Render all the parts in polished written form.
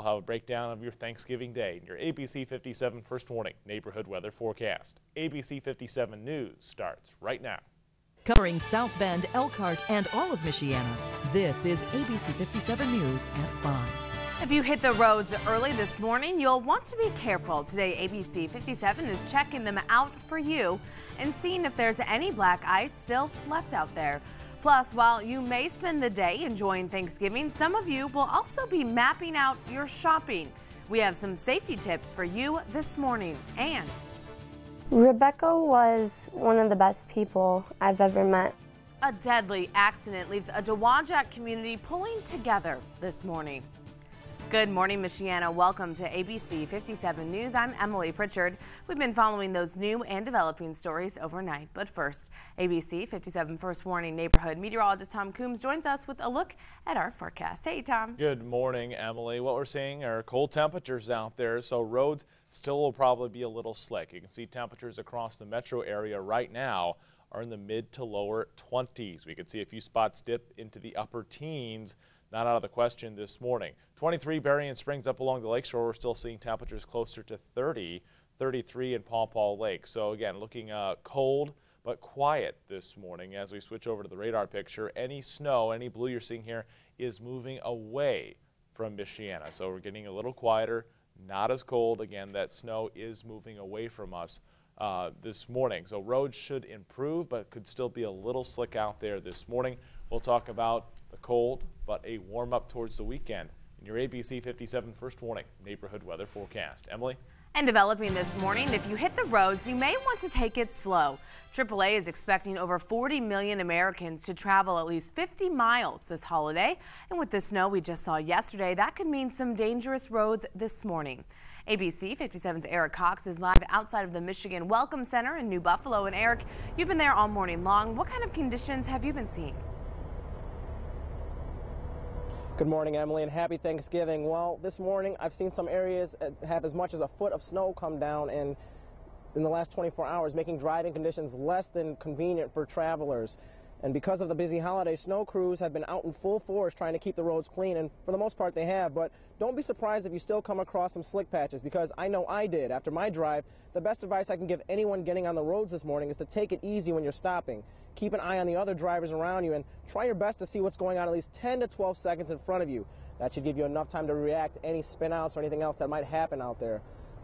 have a breakdown of your Thanksgiving day in your ABC 57 First Warning neighborhood weather forecast. ABC 57 News starts right now. Covering South Bend, Elkhart, and all of Michiana, this is ABC 57 News at 5. If you hit the roads early this morning, you'll want to be careful. Today, ABC 57 is checking them out for you and seeing if there's any black ice still left out there. Plus, while you may spend the day enjoying Thanksgiving, some of you will also be mapping out your shopping. We have some safety tips for you this morning. And Rebecca was one of the best people I've ever met. a deadly accident leaves a Dowagiac community pulling together this morning. Good morning, Michiana. Welcome to ABC 57 News. I'm Emily Pritchard. We've been following those new and developing stories overnight. But first, ABC 57 First Warning neighborhood meteorologist Tom Coombs joins us with a look at our forecast. Hey, Tom. Good morning, Emily. What we're seeing are cold temperatures out there, so roads still will probably be a little slick. You can see temperatures across the metro area right now are in the mid to lower 20s. We can see a few spots dip into the upper teens. Not out of the question this morning. 23 Berrien Springs up along the lakeshore. We're still seeing temperatures closer to 30, 33 in Paw Paw Lake. So again, looking cold but quiet this morning. As we switch over to the radar picture, any snow, any blue you're seeing here is moving away from Michiana. So we're getting a little quieter, not as cold. Again, that snow is moving away from us this morning. So roads should improve, but could still be a little slick out there this morning. We'll talk about the cold, but a warm up towards the weekend in your ABC 57 First Warning neighborhood weather forecast. Emily? And developing this morning, if you hit the roads, you may want to take it slow. AAA is expecting over 40 million Americans to travel at least 50 miles this holiday. And with the snow we just saw yesterday, that could mean some dangerous roads this morning. ABC 57's Eric Cox is live outside of the Michigan Welcome Center in New Buffalo. And Eric, you've been there all morning long. What kind of conditions have you been seeing? Good morning, Emily, and happy Thanksgiving. Well, this morning I've seen some areas have as much as a foot of snow come down in the last 24 hours, making driving conditions less than convenient for travelers. And because of the busy holiday, snow crews have been out in full force trying to keep the roads clean, and for the most part they have. But don't be surprised if you still come across some slick patches, because I know I did after my drive. The best advice I can give anyone getting on the roads this morning is to take it easy when you're stopping. Keep an eye on the other drivers around you and try your best to see what's going on at least 10 to 12 seconds in front of you. That should give you enough time to react to any spin-outs or anything else that might happen out there.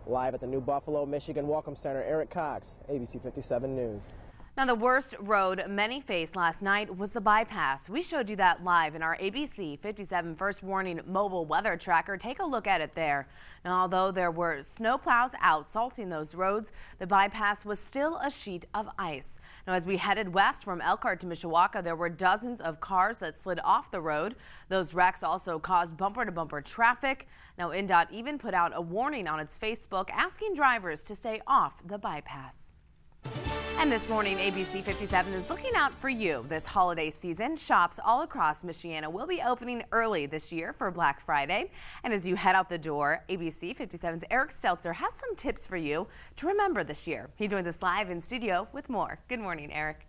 Live at the New Buffalo, Michigan Welcome Center, Eric Cox, ABC 57 News. Now, the worst road many faced last night was the bypass. We showed you that live in our ABC 57 First Warning mobile weather tracker. Take a look at it there. Now, although there were snow plows out salting those roads, the bypass was still a sheet of ice. Now, as we headed west from Elkhart to Mishawaka, there were dozens of cars that slid off the road. Those wrecks also caused bumper-to-bumper traffic. Now, INDOT even put out a warning on its Facebook asking drivers to stay off the bypass. And this morning, ABC 57 is looking out for you this holiday season. Shops all across Michiana will be opening early this year for Black Friday. And as you head out the door, ABC 57's Eric Stelzer has some tips for you to remember this year. He joins us live in studio with more. Good morning, Eric.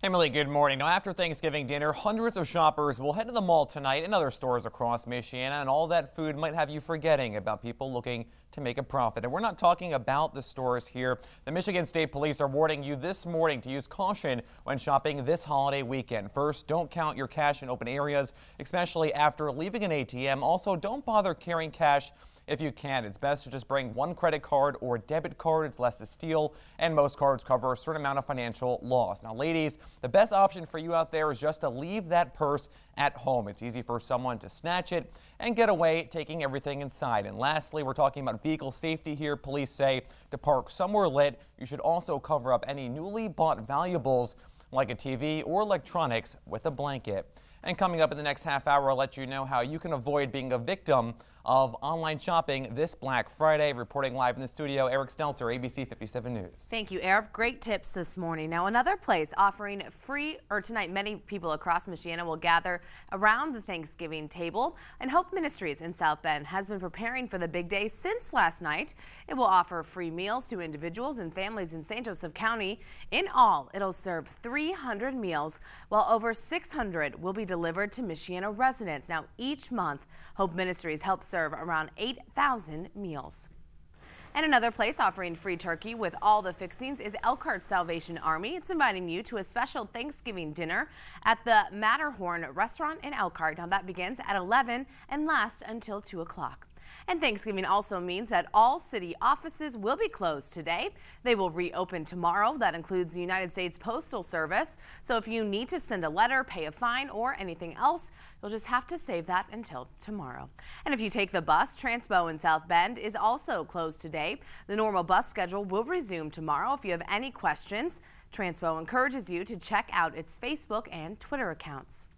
Emily, good morning. Now, after Thanksgiving dinner, hundreds of shoppers will head to the mall tonight and other stores across Michiana, and all that food might have you forgetting about people looking to make a profit. And we're not talking about the stores here. The Michigan State Police are warning you this morning to use caution when shopping this holiday weekend. First, don't count your cash in open areas, especially after leaving an ATM. Also, don't bother carrying cash if you can. It's best to just bring one credit card or debit card. It's less to steal, and most cards cover a certain amount of financial loss. Now, ladies, the best option for you out there is just to leave that purse at home. It's easy for someone to snatch it and get away, taking everything inside. And lastly, we're talking about vehicle safety here. Police say to park somewhere lit. You should also cover up any newly bought valuables like a TV or electronics with a blanket. And coming up in the next half hour, I'll let you know how you can avoid being a victim of online shopping this Black Friday. Reporting live in the studio, Eric Stelzer, ABC 57 News. Thank you, Eric. Great tips this morning. Now, another place offering tonight, many people across Michiana will gather around the Thanksgiving table. And Hope Ministries in South Bend has been preparing for the big day since last night. It will offer free meals to individuals and families in St. Joseph County. In all, it'll serve 300 meals, while over 600 will be delivered to Michiana residents. Now, each month, Hope Ministries helps serve serve around 8,000 meals. And another place offering free turkey with all the fixings is Elkhart Salvation Army. It's inviting you to a special Thanksgiving dinner at the Matterhorn restaurant in Elkhart. Now that begins at 11 and lasts until 2 o'clock. And Thanksgiving also means that all city offices will be closed today. They will reopen tomorrow. That includes the United States Postal Service. So if you need to send a letter, pay a fine, or anything else, you'll just have to save that until tomorrow. And if you take the bus, Transpo in South Bend is also closed today. The normal bus schedule will resume tomorrow. If you have any questions, Transpo encourages you to check out its Facebook and Twitter accounts.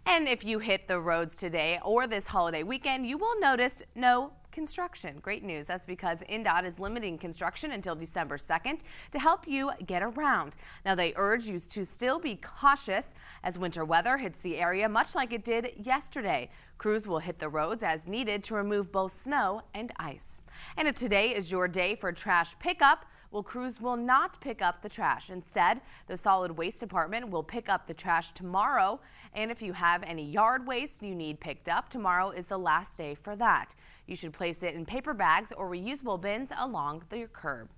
And if you hit the roads today or this holiday weekend, you will notice no construction. Great news. That's because INDOT is limiting construction until December 2nd to help you get around. Now, they urge you to still be cautious as winter weather hits the area, much like it did yesterday. Crews will hit the roads as needed to remove both snow and ice. And if today is your day for trash pickup, well, crews will not pick up the trash. Instead, the solid waste department will pick up the trash tomorrow. And if you have any yard waste you need picked up, tomorrow is the last day for that. You should place it in paper bags or reusable bins along your curb.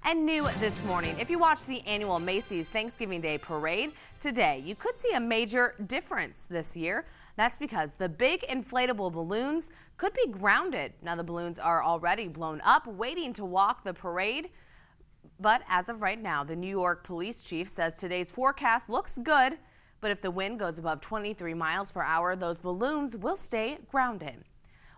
And new this morning, if you watch the annual Macy's Thanksgiving Day Parade today, you could see a major difference this year. That's because the big inflatable balloons could be grounded. Now, the balloons are already blown up, waiting to walk the parade. But as of right now, the New York police chief says today's forecast looks good. But if the wind goes above 23 miles per hour, those balloons will stay grounded.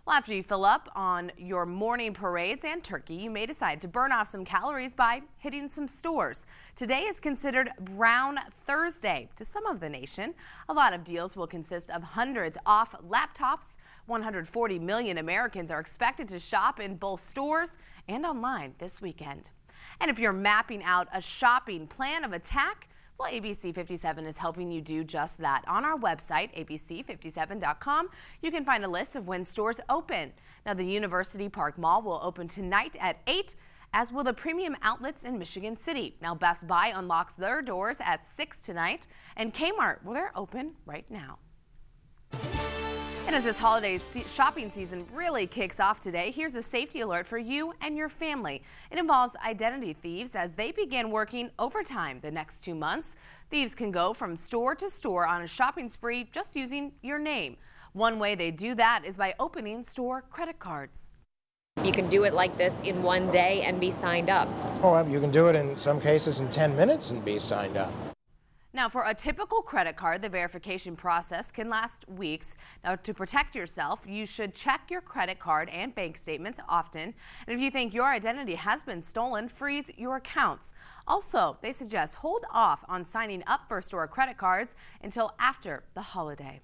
Well, after you fill up on your morning parades and turkey, you may decide to burn off some calories by hitting some stores. Today is considered Brown Thursday to some of the nation. A lot of deals will consist of hundreds off laptops. 140 million Americans are expected to shop in both stores and online this weekend. And if you're mapping out a shopping plan of attack, well, ABC 57 is helping you do just that. On our website, abc57.com, you can find a list of when stores open. Now, the University Park Mall will open tonight at 8, as will the premium outlets in Michigan City. Now, Best Buy unlocks their doors at 6 tonight, and Kmart, well, they're open right now. And as this holiday shopping season really kicks off today, here's a safety alert for you and your family. It involves identity thieves as they begin working overtime the next 2 months. Thieves can go from store to store on a shopping spree just using your name. One way they do that is by opening store credit cards. You can do it like this in one day and be signed up. Oh, you can do it in some cases in 10 minutes and be signed up. Now, for a typical credit card, the verification process can last weeks. Now, to protect yourself, you should check your credit card and bank statements often. And if you think your identity has been stolen, freeze your accounts. Also, they suggest hold off on signing up for store credit cards until after the holiday.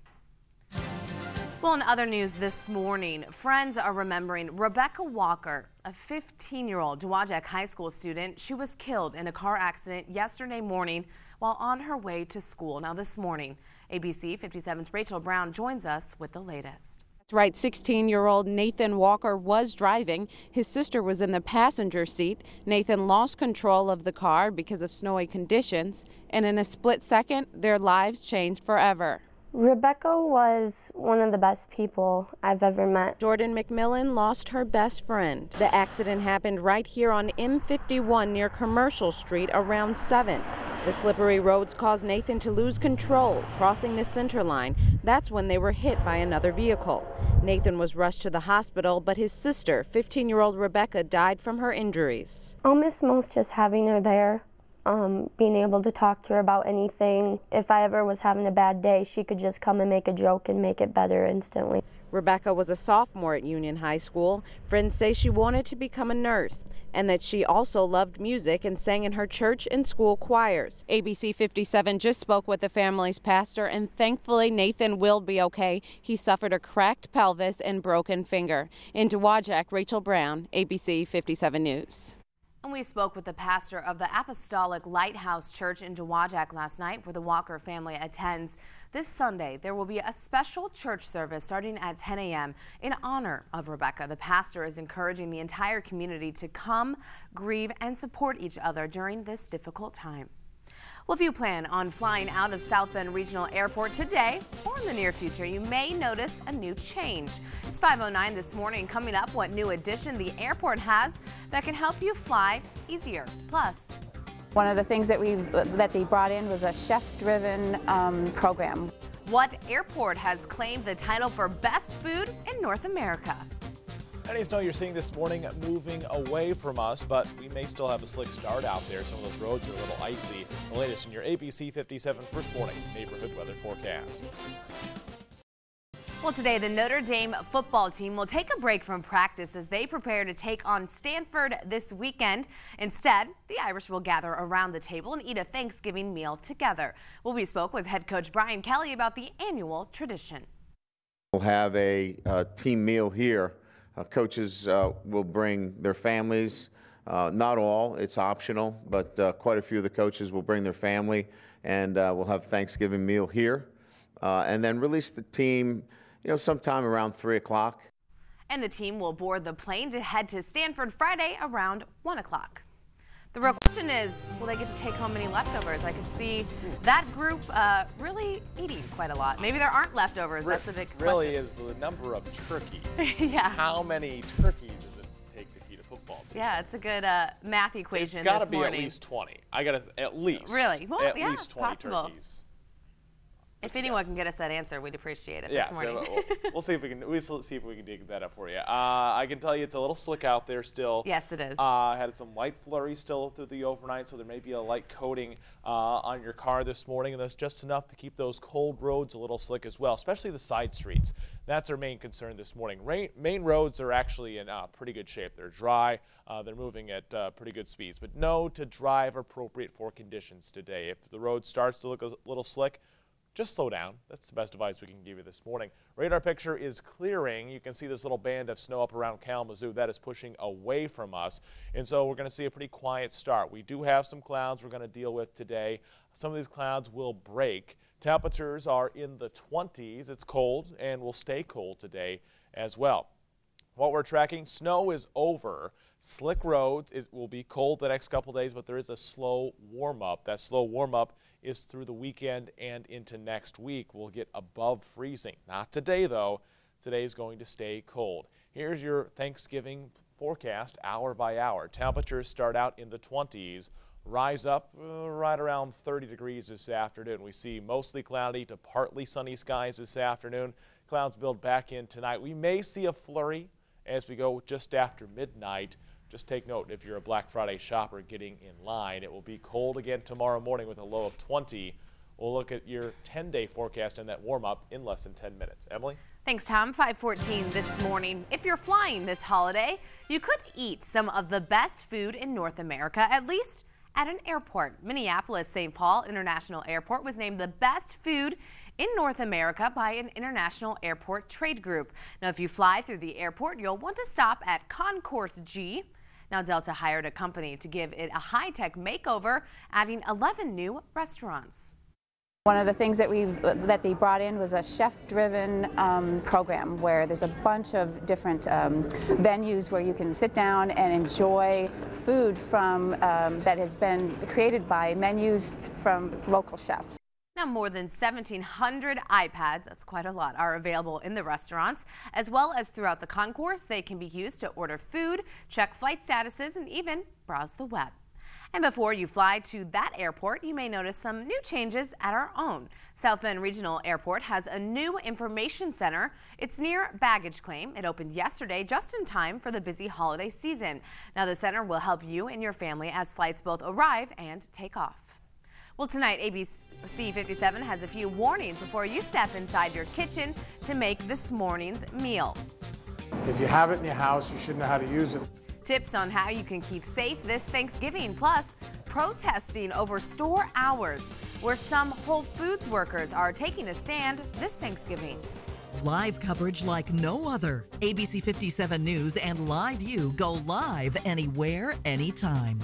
Well, in other news this morning, friends are remembering Rebecca Walker, a 15-year-old Dowagiac High School student. She was killed in a car accident yesterday morning while on her way to school. Now this morning, ABC 57's Rachel Brown joins us with the latest. That's right, 16-year-old Nathan Walker was driving. His sister was in the passenger seat. Nathan lost control of the car because of snowy conditions, and in a split second, their lives changed forever. Rebecca was one of the best people I've ever met. Jordan McMillan lost her best friend. The accident happened right here on M51 near Commercial Street around 7. The slippery roads caused Nathan to lose control, crossing the center line. That's when they were hit by another vehicle. Nathan was rushed to the hospital, but his sister, 15-year-old Rebecca, died from her injuries. I'll miss most just having her there. Being able to talk to her about anything. If I ever was having a bad day, she could just come and make a joke and make it better instantly. Rebecca was a sophomore at Union High School. Friends say she wanted to become a nurse and that she also loved music and sang in her church and school choirs. ABC 57 just spoke with the family's pastor, and thankfully Nathan will be okay. He suffered a cracked pelvis and broken finger. In Dowagiac, Rachel Brown, ABC 57 News. And we spoke with the pastor of the Apostolic Lighthouse Church in Dowagiac last night, where the Walker family attends. This Sunday, there will be a special church service starting at 10 a.m. in honor of Rebecca. The pastor is encouraging the entire community to come, grieve, and support each other during this difficult time. Well, if you plan on flying out of South Bend Regional Airport today or in the near future, you may notice a new change. It's 5:09 this morning. Coming up, what new addition the airport has that can help you fly easier. Plus, one of the things that they brought in was a chef-driven program. What airport has claimed the title for best food in North America? Any snow you're seeing this morning moving away from us, but we may still have a slick start out there. Some of those roads are a little icy. The latest in your ABC 57 First Morning neighborhood weather forecast. Well, today the Notre Dame football team will take a break from practice as they prepare to take on Stanford this weekend. Instead, the Irish will gather around the table and eat a Thanksgiving meal together. Well, we spoke with head coach Brian Kelly about the annual tradition. We'll have a team meal here. Coaches will bring their families. Not all, it's optional, but quite a few of the coaches will bring their family, and we'll have a Thanksgiving meal here. And then release the team, sometime around 3 o'clock. And the team will board the plane to head to Stanford Friday around 1 o'clock. The real question is, will they get to take home any leftovers? I could see that group really eating quite a lot. Maybe there aren't leftovers. That's a big question. Really is the number of turkeys. Yeah. How many turkeys does it take to feed a football team? Yeah, it's a good math equation. It's got to this be morning. at least 20. I got to at least. Really? Well, at yeah, least 20 possible. turkeys. If anyone can get us that answer, we'd appreciate it Yeah, this morning. so we'll see if we can dig that up for you. I can tell you it's a little slick out there still. Yes, it is. Had some light flurries still through the overnight, so there may be a light coating on your car this morning, and that's just enough to keep those cold roads a little slick as well, especially the side streets. That's our main concern this morning. Main roads are actually in pretty good shape. They're dry. They're moving at pretty good speeds, but know to drive appropriate for conditions today. If the road starts to look a little slick, just slow down. That's the best advice we can give you this morning. Radar picture is clearing. You can see this little band of snow up around Kalamazoo. That is pushing away from us. And so we're going to see a pretty quiet start. We do have some clouds we're going to deal with today. Some of these clouds will break. Temperatures are in the 20s. It's cold and will stay cold today as well. What we're tracking, snow is over. Slick roads, it will be cold the next couple days, but there is a slow warm-up. That slow warm-up is through the weekend and into next week. We'll get above freezing. Not today, though. Today is going to stay cold. Here's your Thanksgiving forecast hour by hour. Temperatures start out in the 20s, rise up right around 30 degrees this afternoon. We see mostly cloudy to partly sunny skies this afternoon. Clouds build back in tonight. We may see a flurry as we go just after midnight. Just take note, if you're a Black Friday shopper getting in line, it will be cold again tomorrow morning with a low of 20. We'll look at your 10-day forecast and that warm-up in less than 10 minutes. Emily? Thanks, Tom. 5:14 this morning. If you're flying this holiday, you could eat some of the best food in North America, at least at an airport. Minneapolis-St. Paul International Airport was named the best food in North America by an international airport trade group. Now, if you fly through the airport, you'll want to stop at Concourse G. Now, Delta hired a company to give it a high-tech makeover, adding 11 new restaurants. One of the things that they brought in was a chef-driven program where there's a bunch of different venues where you can sit down and enjoy food from that has been created by menus from local chefs. Now, more than 1,700 iPads, that's quite a lot, are available in the restaurants, as well as throughout the concourse. They can be used to order food, check flight statuses, and even browse the web. And before you fly to that airport, you may notice some new changes at our own. South Bend Regional Airport has a new information center. It's near baggage claim. It opened yesterday just in time for the busy holiday season. Now, the center will help you and your family as flights both arrive and take off. Well, tonight, ABC 57 has a few warnings before you step inside your kitchen to make this morning's meal. If you have it in your house, you should know how to use it. Tips on how you can keep safe this Thanksgiving, plus protesting over store hours, where some Whole Foods workers are taking a stand this Thanksgiving. Live coverage like no other. ABC 57 News and Live View go live anywhere, anytime.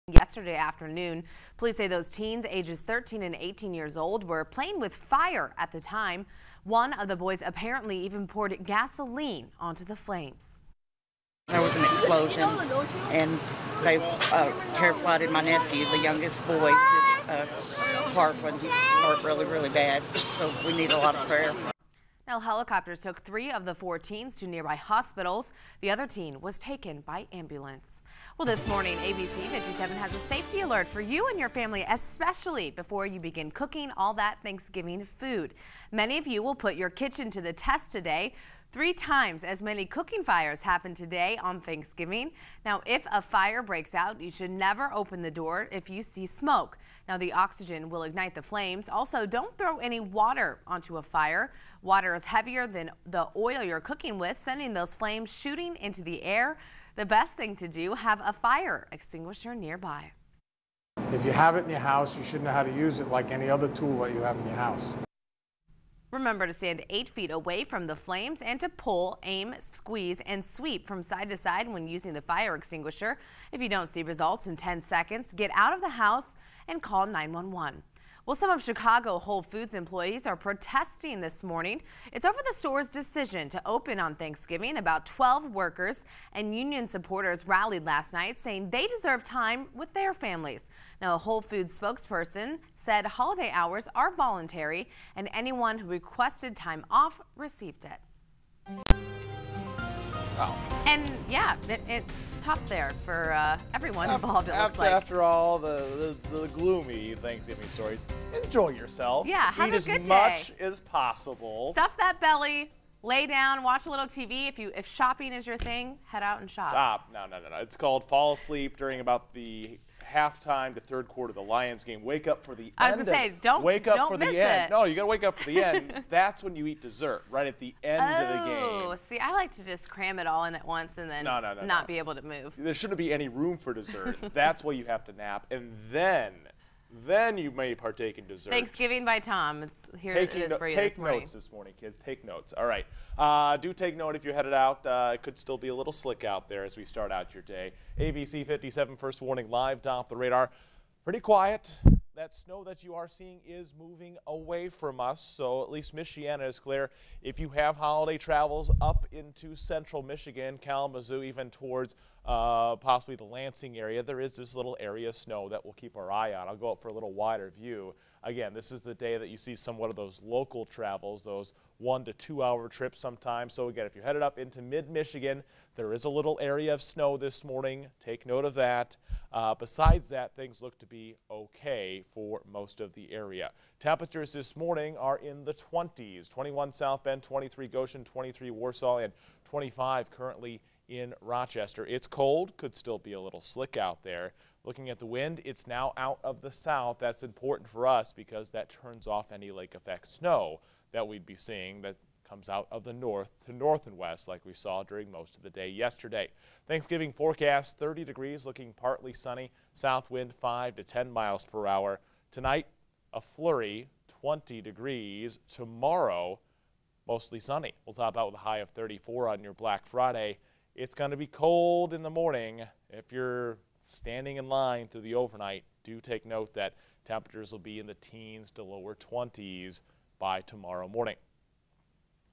Yesterday afternoon, police say those teens ages 13 and 18 years old were playing with fire at the time. One of the boys apparently even poured gasoline onto the flames. There was an explosion, and they care flighted my nephew, the youngest boy, to Parkland. He's hurt really, really bad, so we need a lot of prayer. Now, helicopters took 3 of the 4 teens to nearby hospitals. The other teen was taken by ambulance. Well, this morning, ABC 57 has a safety alert for you and your family, especially before you begin cooking all that Thanksgiving food. Many of you will put your kitchen to the test today. 3 times as many cooking fires happen today on Thanksgiving. Now, if a fire breaks out, you should never open the door if you see smoke. Now, the oxygen will ignite the flames. Also, don't throw any water onto a fire. Water is heavier than the oil you're cooking with, sending those flames shooting into the air. The best thing to do, have a fire extinguisher nearby. If you have it in your house, you should know how to use it like any other tool that you have in your house. Remember to stand 8 feet away from the flames and to pull, aim, squeeze, and sweep from side to side when using the fire extinguisher. If you don't see results in 10 seconds, get out of the house and call 911. Well, some of Chicago Whole Foods employees are protesting this morning. It's over the store's decision to open on Thanksgiving. About 12 workers and union supporters rallied last night, saying they deserve time with their families. Now, a Whole Foods spokesperson said holiday hours are voluntary, and anyone who requested time off received it. Oh. And yeah, it's tough there for everyone involved, it looks like. After all the gloomy Thanksgiving stories, enjoy yourself. Yeah, have Eat a as good much day. as possible. Stuff that belly, lay down, watch a little TV. If shopping is your thing, head out and shop. Stop. No. It's called fall asleep during about the halftime to third quarter of the Lions game. Wake up for the end. I was going to say, don't miss it. No, you got to wake up for the end. That's when you eat dessert, right at the end of the game. Oh, see, I like to just cram it all in at once and then not be able to move. There shouldn't be any room for dessert. That's why you have to nap, and then you may partake in dessert. Thanksgiving by Tom. It is for you this morning. Take notes this morning, kids. Take notes. All right. Do take note if you're headed out. It could still be a little slick out there as we start out your day. ABC 57 first warning live off the radar. Pretty quiet. That snow that you are seeing is moving away from us, so at least Michiana is clear. If you have holiday travels up into central Michigan, Kalamazoo, even towards possibly the Lansing area, there is this little area of snow that we'll keep our eye on. I'll go up for a little wider view. Again, this is the day that you see somewhat of those local travels, those 1 to 2 hour trips sometimes. So again, if you're headed up into mid-Michigan, there is a little area of snow this morning. Take note of that. Besides that, things look to be okay for most of the area. Temperatures this morning are in the 20s. 21 South Bend, 23 Goshen, 23 Warsaw, and 25 currently in Rochester. It's cold, could still be a little slick out there. Looking at the wind, it's now out of the south. That's important for us because that turns off any lake effect snow that we'd be seeing that comes out of the north to north and west like we saw during most of the day yesterday. Thanksgiving forecast 30 degrees, looking partly sunny, south wind 5 to 10 miles per hour. Tonight, a flurry, 20 degrees. Tomorrow, mostly sunny. We'll top out with a high of 34 on your Black Friday. It's going to be cold in the morning. If you're standing in line through the overnight, do take note that temperatures will be in the teens to lower 20s by tomorrow morning.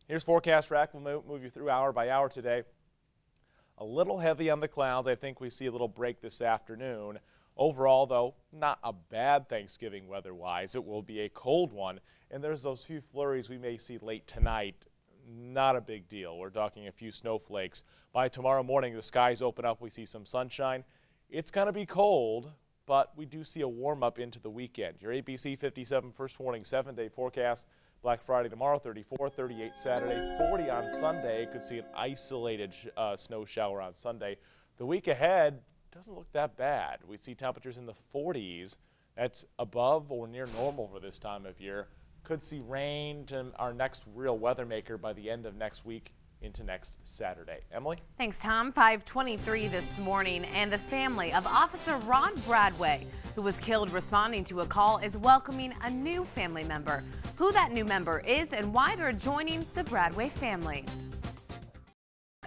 Here's forecast track. We'll move you through hour by hour today. A little heavy on the clouds. I think we see a little break this afternoon. Overall, though, not a bad Thanksgiving weather-wise. It will be a cold one, and there's those few flurries we may see late tonight. Not a big deal. We're talking a few snowflakes. By tomorrow morning, the skies open up. We see some sunshine. It's going to be cold, but we do see a warm-up into the weekend. Your ABC 57 first warning 7-day forecast. Black Friday tomorrow, 34, 38 Saturday, 40 on Sunday. Could see an isolated snow shower on Sunday. The week ahead doesn't look that bad. We see temperatures in the 40s. That's above or near normal for this time of year. Could see rain to our next real weather maker by the end of next week into next Saturday. Emily? Thanks, Tom. 5:23 this morning, and the family of Officer Ron Bradway, who was killed responding to a call, is welcoming a new family member. Who that new member is and why they're joining the Bradway family.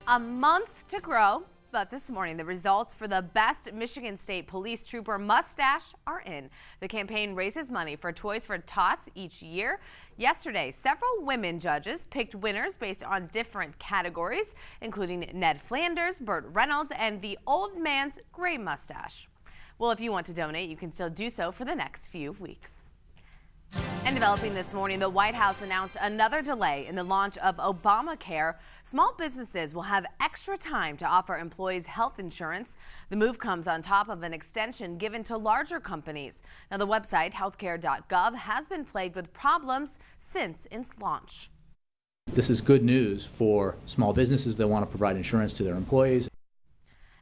A month to grow, but this morning the results for the Best Michigan State Police Trooper Mustache are in. The campaign raises money for Toys for Tots each year. Yesterday, several women judges picked winners based on different categories, including Ned Flanders, Burt Reynolds, and the old man's gray mustache. Well, if you want to donate, you can still do so for the next few weeks. And developing this morning, the White House announced another delay in the launch of Obamacare. Small businesses will have extra time to offer employees health insurance. The move comes on top of an extension given to larger companies. Now, the website healthcare.gov has been plagued with problems since its launch. This is good news for small businesses that want to provide insurance to their employees.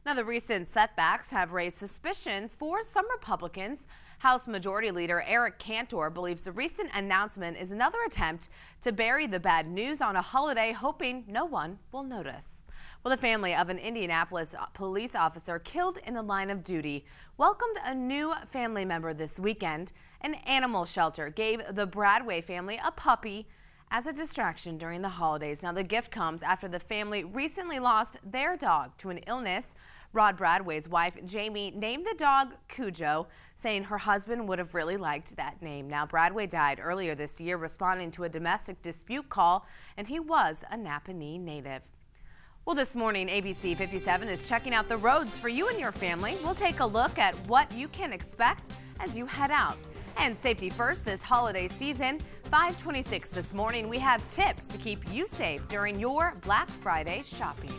Now, the recent setbacks have raised suspicions for some Republicans. House Majority Leader Eric Cantor believes the recent announcement is another attempt to bury the bad news on a holiday, hoping no one will notice. Well, the family of an Indianapolis police officer killed in the line of duty welcomed a new family member this weekend. An animal shelter gave the Bradway family a puppy as a distraction during the holidays. Now, the gift comes after the family recently lost their dog to an illness. Rod Bradway's wife, Jamie, named the dog Cujo, saying her husband would have really liked that name. Now, Bradway died earlier this year responding to a domestic dispute call, and he was a Napanee native. Well, this morning, ABC 57 is checking out the roads for you and your family. We'll take a look at what you can expect as you head out. And safety first this holiday season. 5:26 this morning, we have tips to keep you safe during your Black Friday shopping.